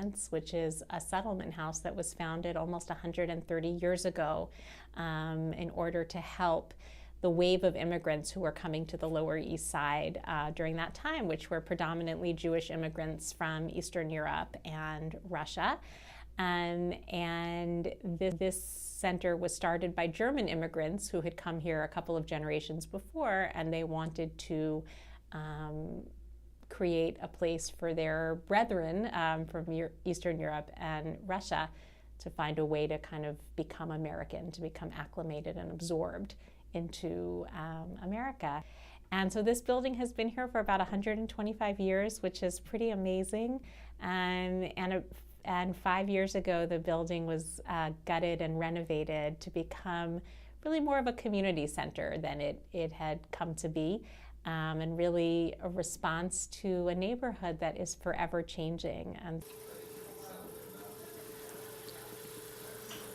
Residence, which is a settlement house that was founded almost 130 years ago in order to help the wave of immigrants who were coming to the Lower East Side during that time, which were predominantly Jewish immigrants from Eastern Europe and Russia. And this center was started by German immigrants who had come here a couple of generations before, and they wanted to create a place for their brethren from Eastern Europe and Russia to find a way to kind of become American, to become acclimated and absorbed into America. And so this building has been here for about 125 years, which is pretty amazing. And 5 years ago, the building was gutted and renovated to become really more of a community center than it had come to be, and really a response to a neighborhood that is forever changing. And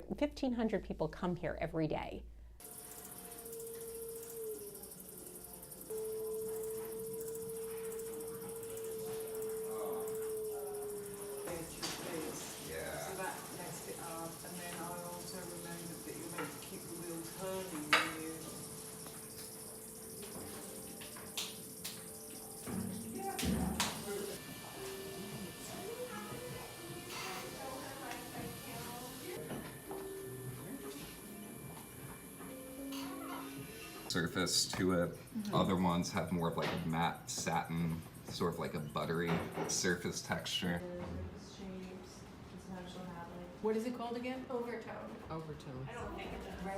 1,500 people come here every day. Surface to it. Other ones have more of like a matte satin, sort of like a buttery surface texture. What is it called again? Overtone. Overtone. I don't think it's right.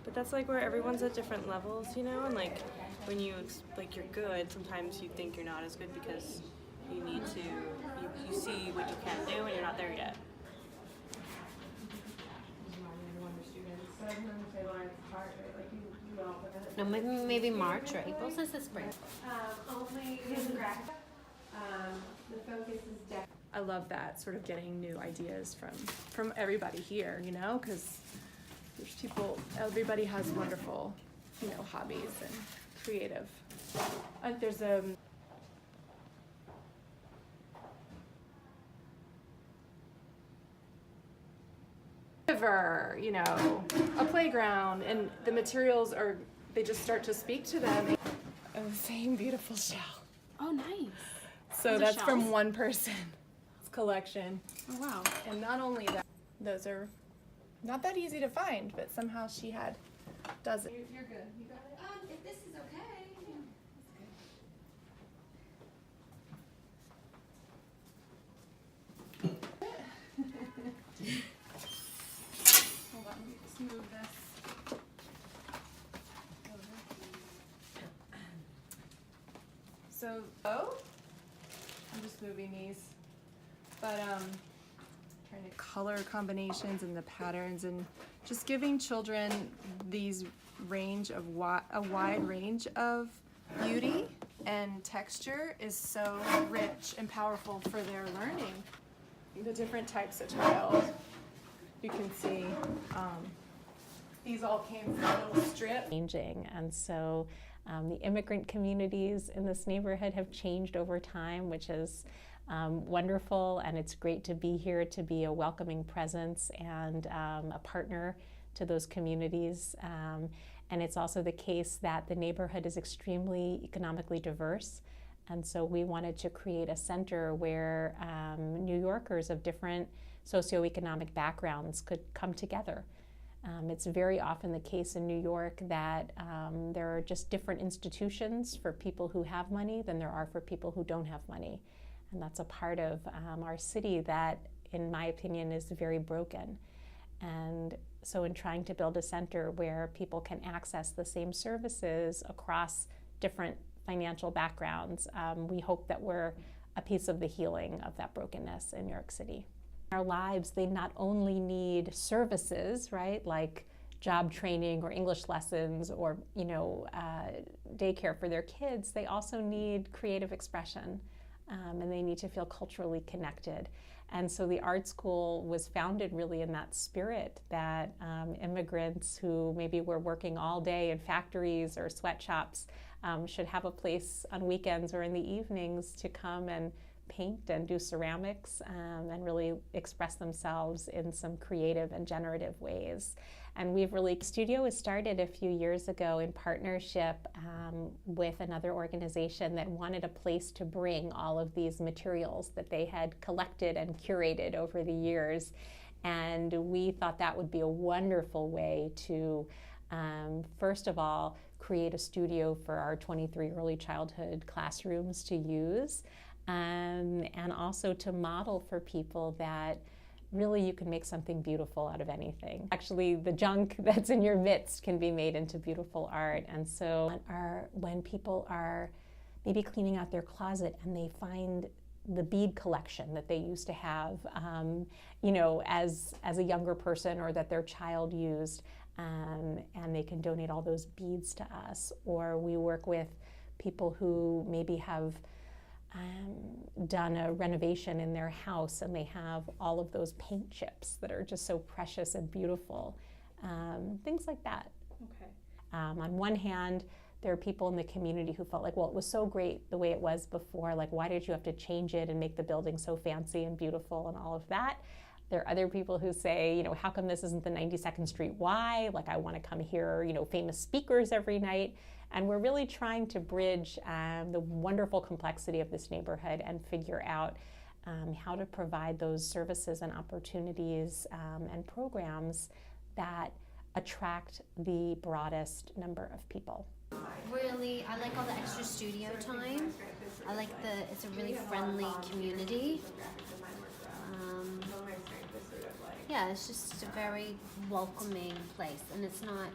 But that's like where everyone's at different levels, you know, and like when you like you're good, sometimes you think you're not as good because you need to, you see what you can do and you're not there yet. No, maybe March or April since it's spring. Only graphic. The focus is definitely. I love that, sort of getting new ideas from everybody here, you know, because there's people, everybody has wonderful, you know, hobbies and creative. There's a river, you know, a playground, and the materials are, they just start to speak to them. The same beautiful shell. Oh, nice. So that's from one person's collection. Oh, wow. And not only that, those are not that easy to find, but somehow she does it. You're good. You got it? If this is okay. Hold on, let's move this. So, I'm just moving these, but trying to color combinations and the patterns, and just giving children these a wide range of beauty and texture is so rich and powerful for their learning. The different types of tile, you can see, these all came from a little strip. Changing, and so the immigrant communities in this neighborhood have changed over time, which is wonderful, and it's great to be here to be a welcoming presence and a partner to those communities. And it's also the case that the neighborhood is extremely economically diverse, and so we wanted to create a center where New Yorkers of different socioeconomic backgrounds could come together. It's very often the case in New York that there are just different institutions for people who have money than there are for people who don't have money. And that's a part of our city that, in my opinion, is very broken. And so in trying to build a center where people can access the same services across different financial backgrounds, we hope that we're a piece of the healing of that brokenness in New York City. Our lives, they not only need services, right, like job training or English lessons or, you know, daycare for their kids, they also need creative expression, and they need to feel culturally connected. And so the art school was founded really in that spirit that immigrants who maybe were working all day in factories or sweatshops should have a place on weekends or in the evenings to come and paint and do ceramics and really express themselves in some creative and generative ways. And studio was started a few years ago in partnership with another organization that wanted a place to bring all of these materials that they had collected and curated over the years. And we thought that would be a wonderful way to, first of all, create a studio for our 23 early childhood classrooms to use, and also to model for people that really you can make something beautiful out of anything. Actually, the junk that's in your midst can be made into beautiful art. And so when people are maybe cleaning out their closet and they find the bead collection that they used to have, as a younger person, or that their child used, and they can donate all those beads to us. Or we work with people who maybe have done a renovation in their house and they have all of those paint chips that are just so precious and beautiful. Things like that. Okay. On one hand, there are people in the community who felt like, well, it was so great the way it was before, like why did you have to change it and make the building so fancy and beautiful and all of that? There are other people who say, how come this isn't the 92nd Street Y? Like I want to come hear, famous speakers every night. And we're really trying to bridge the wonderful complexity of this neighborhood and figure out how to provide those services and opportunities and programs that attract the broadest number of people. Really, I like all the extra studio time. I like it's a really friendly community. Yeah, it's just a very welcoming place, and it's not,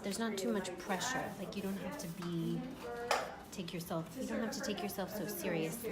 there's not too much pressure. Like you don't have to take yourself so seriously,